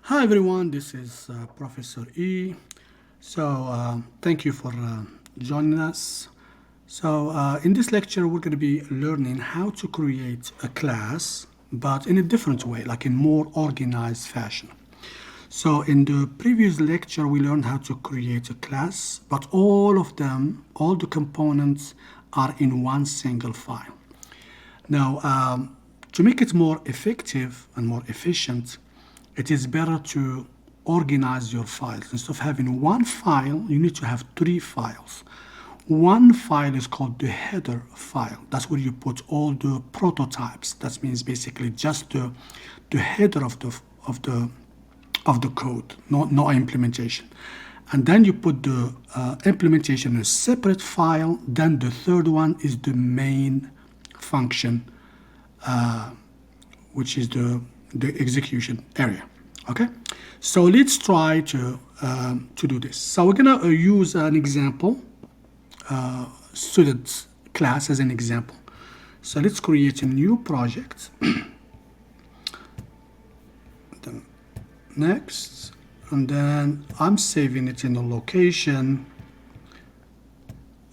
Hi everyone, this is Professor E. Thank you for joining us. In this lecture, we're going to be learning how to create a class, but in a different way, like in more organized fashion. So in the previous lecture, we learned how to create a class, but all of them, all the components are in one single file. Now, to make it more effective and more efficient, it is better to organize your files. Instead of having one file, you need to have three files. One file is called the header file. That's where you put all the prototypes. That means basically just the header of the code, no implementation. And then you put the implementation in a separate file. Then the third one is the main function, which is the execution area. Okay, so let's try to do this. So we're gonna use an example, student class as an example. So let's create a new project. Then next, and then I'm saving it in a location,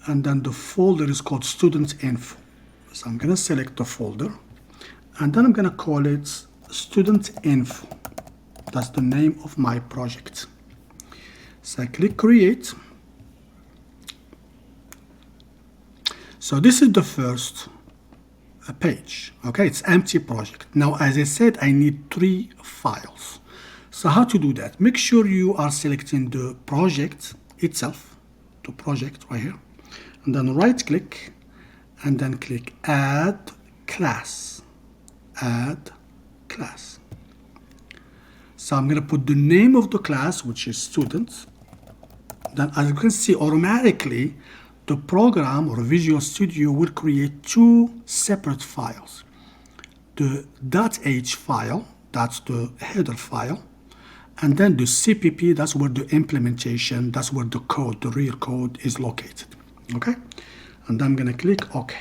and then the folder is called student info. So I'm gonna select the folder, and then I'm gonna call it student info. That's the name of my project. So I click create. So this is the first page. Okay, it's empty project. Now, as I said, I need three files. So how to do that? Make sure you are selecting the project itself, the project right here, and then right click, and then click add class. Add class. So I'm going to put the name of the class, which is students. Then as you can see, automatically, the program or Visual Studio will create two separate files. The .h file, that's the header file. And then the CPP, that's where the implementation, that's where the code, the real code is located. Okay? And I'm going to click OK.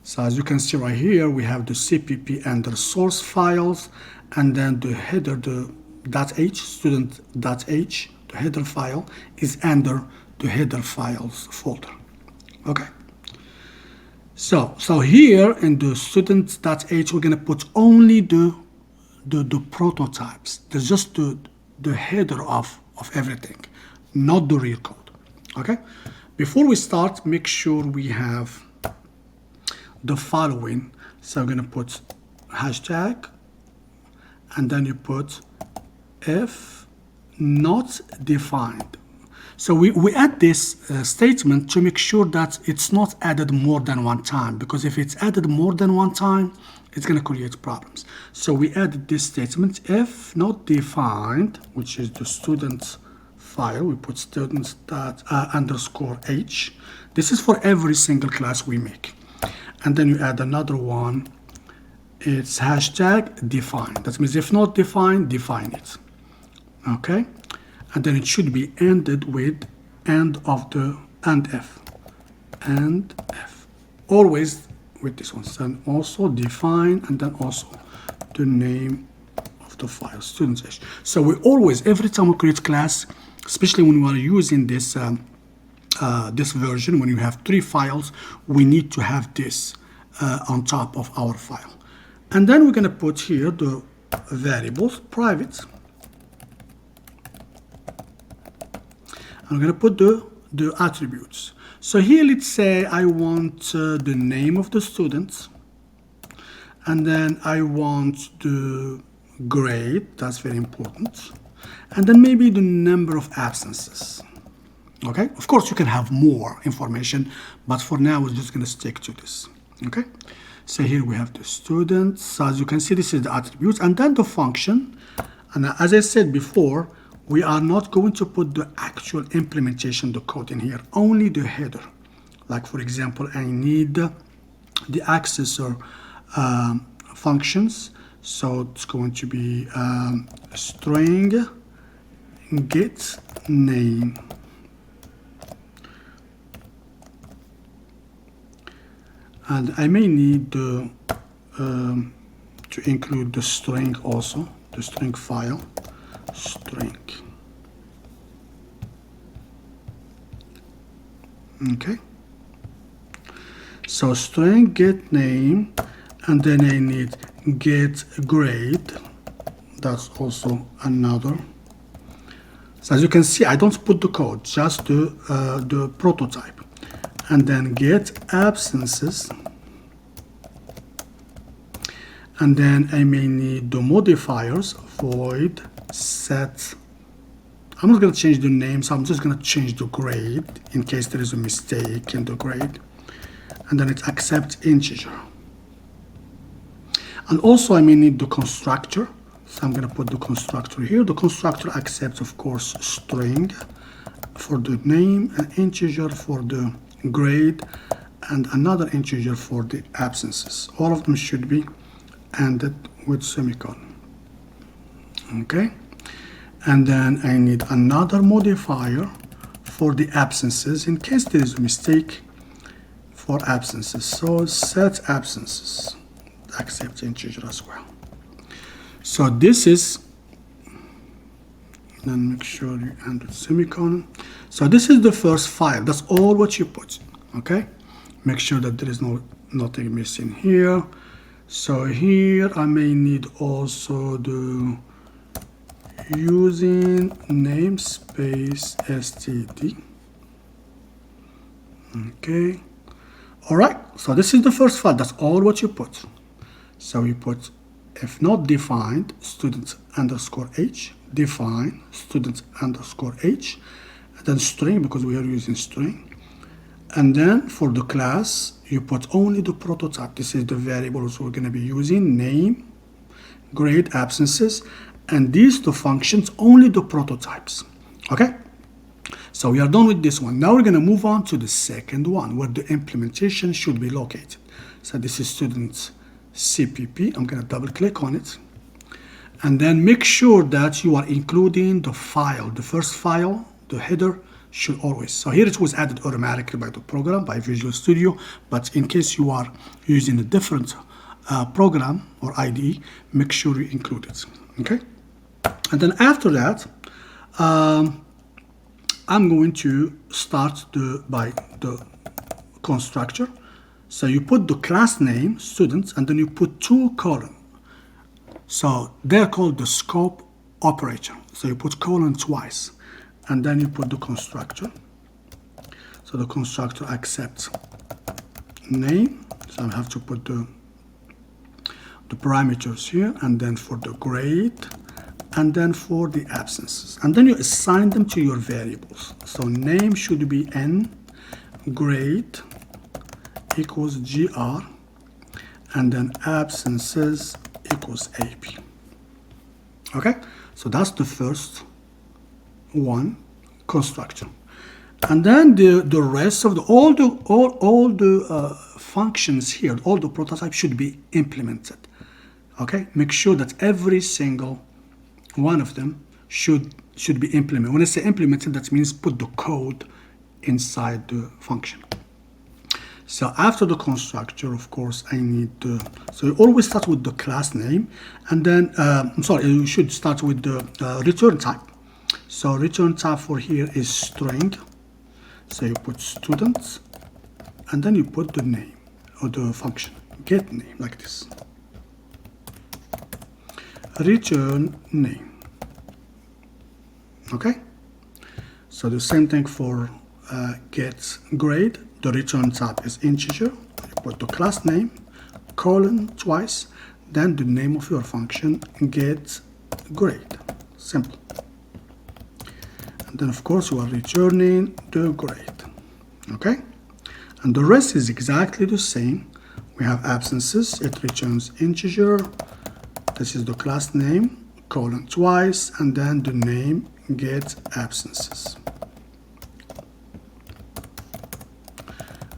So as you can see right here, we have the CPP and the source files, and then the header, the .h, student.h, the header file is under the header files folder. Okay. So here in the student.h, we're going to put only the prototypes. There's just the header of everything, not the real code. Okay. Before we start, make sure we have the following. So I'm going to put hashtag, and then you put if not defined. So we add this statement to make sure that it's not added more than one time, because if it's added more than one time, it's going to create problems. So we added this statement, if not defined, which is the student file. We put students underscore h. This is for every single class we make. And then you add another one. It's hashtag defined. That means if not defined, define it. Okay? And then it should be ended with end of the and f. And f. Always with this one. And also define, and then also the name of the file, students. So we always, every time we create class, especially when we are using this this version, when you have three files, we need to have this on top of our file. And then we're going to put here the variables, private. I'm going to put the attributes. So here, let's say I want the name of the student, and then I want the grade, that's very important, and then maybe the number of absences. Okay, of course you can have more information, but for now we're just going to stick to this. Okay, so here we have the students. So as you can see, this is the attributes, and then the function. And as I said before, we are not going to put the actual implementation, the code in here, only the header. Like for example, I need the accessor functions. So it's going to be string get name. And I may need to include the string also, the string file, string. Okay. So string get name, and then I need get grade. That's also another. So as you can see, I don't put the code, just the prototype. And then get absences. And then I may need the modifiers, void set. I'm not going to change the name, so I'm just going to change the grade in case there is a mistake in the grade. And then it accepts integer. And also I may need the constructor. So I'm going to put the constructor here. The constructor accepts, of course, string for the name, an integer for the grade, and another integer for the absences. All of them should be ended with semicolon. Okay. And then I need another modifier for the absences in case there is a mistake for absences. So set absences, accept integer as well. So this is, then make sure you end with semicolon. So this is the first file. That's all what you put. Okay. Make sure that there is nothing missing here. So here I may need also the using namespace std. Okay. All right. So this is the first file. That's all what you put. So you put if not defined student underscore h, define student underscore h, and then string because we are using string. And then for the class, you put only the prototype. This is the variables we're going to be using, name, grade, absences, and these two functions, only the prototypes. Okay? So we are done with this one. Now we're going to move on to the second one, where the implementation should be located. So this is student CPP. I'm going to double click on it. And then make sure that you are including the file, the first file, the header, should always. So here it was added automatically by the program, by Visual Studio, but in case you are using a different program or IDE, make sure you include it, okay? And then after that, I'm going to start by the constructor. So you put the class name, students, and then you put 2 colon. So they're called the scope operator. So you put colon twice. And then you put the constructor. So the constructor accepts name. So I have to put the parameters here, and then for the grade, and then for the absences. And then you assign them to your variables. So name should be n, grade equals gr, and then absences equals ap. Okay, so that's the first one construction. And then the rest of all the functions here, all the prototypes should be implemented. Okay, make sure that every single one of them should be implemented. When I say implemented, that means put the code inside the function. So after the constructor, of course, I need so you always start with the class name, and then I'm sorry, you should start with the return type. So return type for here is string. So you put students, and then you put the name or the function, get name, like this. Return name. Okay? So the same thing for get grade. The return type is integer. You put the class name, colon twice, then the name of your function, get grade. Simple. And then of course you are returning the grade. Okay? And the rest is exactly the same. We have absences, it returns integer. This is the class name, colon twice, and then the name, get absences.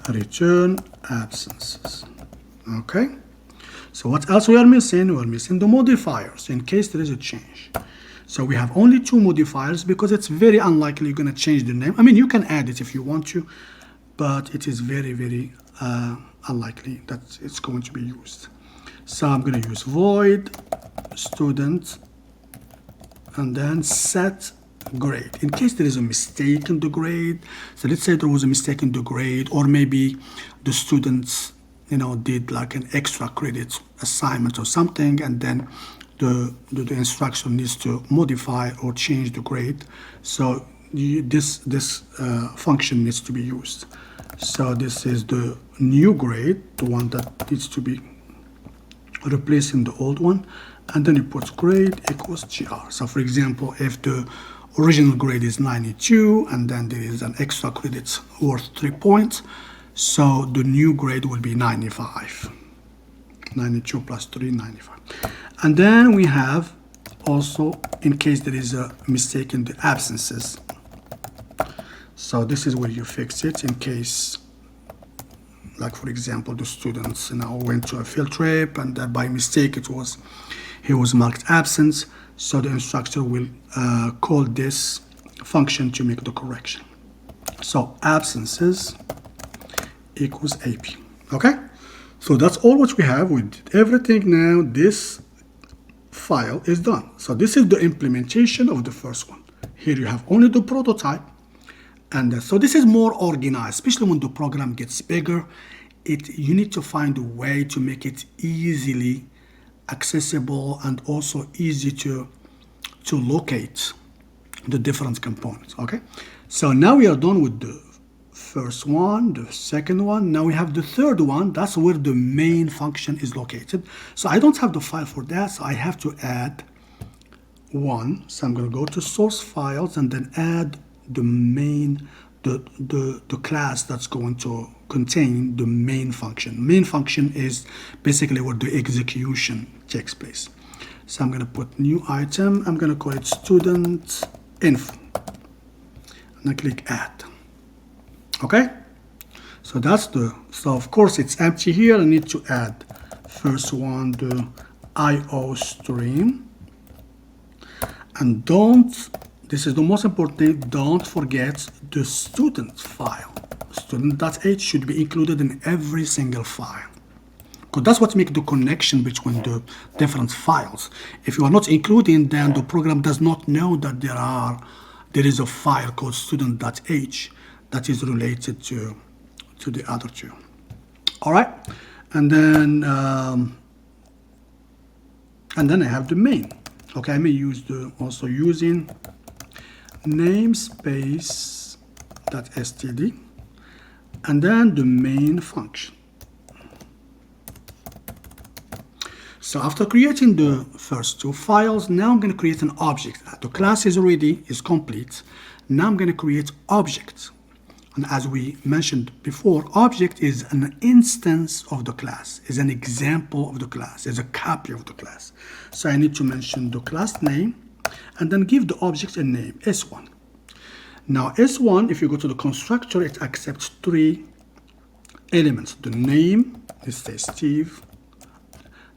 Return absences. Okay? So what else we are missing? We are missing the modifiers in case there is a change. So we have only 2 modifiers because it's very unlikely you're going to change the name. I mean, you can add it if you want to, but it is very, very unlikely that it's going to be used. So I'm going to use void student and then set grade. In case there is a mistake in the grade, so let's say there was a mistake in the grade, or maybe the students, did like an extra credit assignment or something, and then the instruction needs to modify or change the grade. So this function needs to be used. So this is the new grade, the one that needs to be replacing the old one, and then you put grade equals GR. So for example, if the original grade is 92 and then there is an extra credit worth 3 points, so the new grade will be 95. 92 plus 3, 95. And then we have also, in case there is a mistake in the absences. So this is where you fix it in case, like for example, the students went to a field trip and by mistake he was marked absent. So the instructor will call this function to make the correction. So absences equals AP. Okay, so that's all what we have. We did everything. Now this file is done. So this is the implementation of the first one. Here you have only the prototype, and so this is more organized, especially when the program gets bigger. You need to find a way to make it easily accessible and also easy to locate the different components. Okay, so now we are done with the first one, the second one. Now we have the third one. That's where the main function is located. So I don't have the file for that, so I have to add one. So I'm going to go to source files and then add the main, the class that's going to contain the main function. Main function is basically where the execution takes place. So I'm going to put new item. I'm going to call it student info, and I click add. Okay, so so of course it's empty here. I need to add first one, the IO stream, and this is the most important thing, don't forget the student file. Student.h should be included in every single file, because that's what makes the connection between the different files. If you are not including, then the program does not know that there is a file called student.h that is related to the other two. All right, and then I have the main. Okay, I may use also using namespace.std, and then the main function. So after creating the first two files, now I'm going to create an object. The class is complete. Now I'm going to create objects. And as we mentioned before, object is an instance of the class, is an example of the class, is a copy of the class. So I need to mention the class name and then give the object a name, S1. Now S1, if you go to the constructor, it accepts 3 elements. The name, let's say Steve,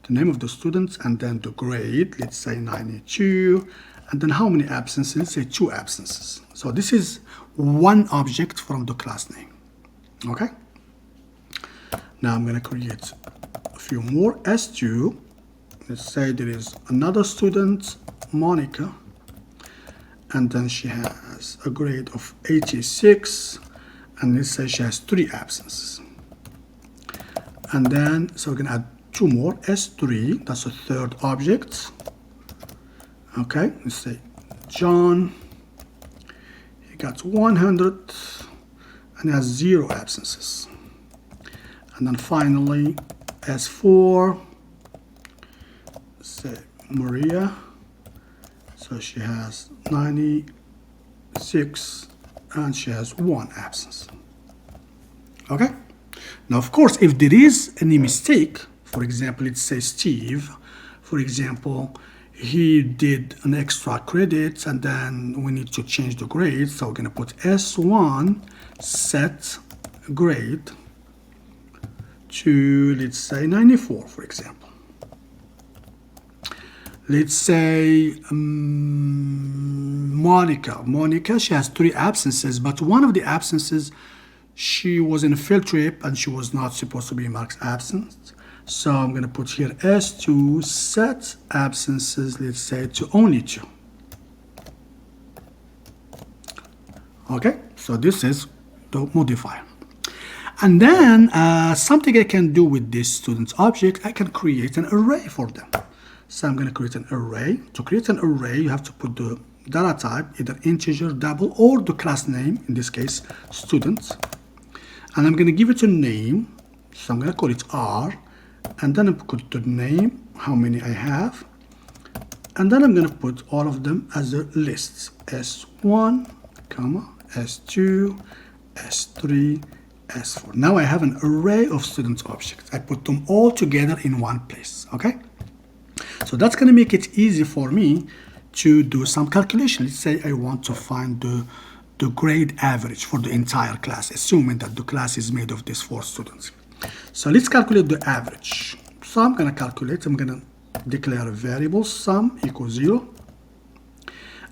the name of the student, and then the grade, let's say 92, and then how many absences, let's say 2 absences. So this is one object from the class name. Okay, now I'm going to create a few more. S2, let's say there is another student, Monica, and then she has a grade of 86, and let's say she has 3 absences. And then so we can add 2 more. S3, that's a third object. Okay, let's say John, he got 100 and has 0 absences. And then finally S4, say Maria, so she has 96 and she has 1 absence. Okay, now of course if there is any mistake, for example, let's say Steve, for example, he did an extra credit and then we need to change the grade, so we're going to put S1 set grade to, let's say 94, for example. Let's say Monica, she has 3 absences, but one of the absences, she was in a field trip and she was not supposed to be marked absent. So I'm going to put here S2 set absences, let's say to only 2. Okay, so this is the modifier. And then something I can do with this student object, I can create an array for them. So I'm going to create an array. To create an array, you have to put the data type, either integer, double, or the class name, in this case, student. And I'm going to give it a name. So I'm going to call it R. And then I put the name, how many I have. And then I'm going to put all of them as a list. S1, comma, S2, S3, S4. Now I have an array of student objects. I put them all together in one place, okay? So that's going to make it easy for me to do some calculation. Let's say I want to find the grade average for the entire class, assuming that the class is made of these 4 students. So let's calculate the average. So I'm going to calculate, I'm going to declare a variable sum equals 0.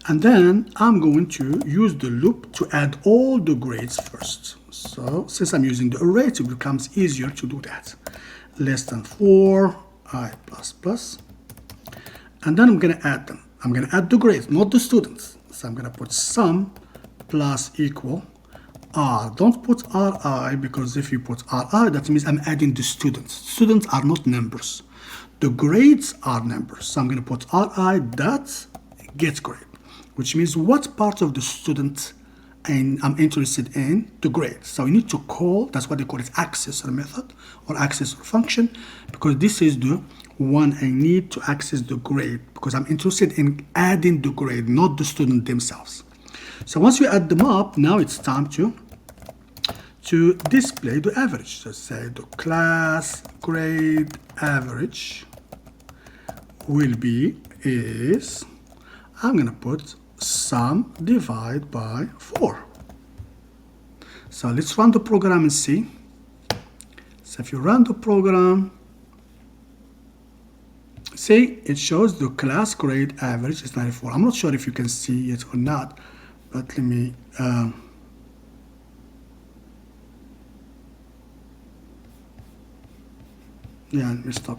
And then I'm going to use the loop to add all the grades first. So since I'm using the array, it becomes easier to do that. Less than 4, I plus plus. And then I'm going to add them. I'm going to add the grades, not the students. So I'm going to put sum plus equal R. Don't put RI, because if you put RI, that means I'm adding the students. Students are not numbers. The grades are numbers. So I'm going to put RI dot get grade, which means what part of the student I'm interested in the grade. So you need to call, that's what they call it, accessor method or accessor function, because this is the one I need to access the grade, because I'm interested in adding the grade, not the student themselves. So once you add them up, now it's time to display the average. So say the class grade average will be is, I'm going to put sum divided by 4. So let's run the program and see. So if you run the program, see, it shows the class grade average is 94. I'm not sure if you can see it or not, but let me let me stop.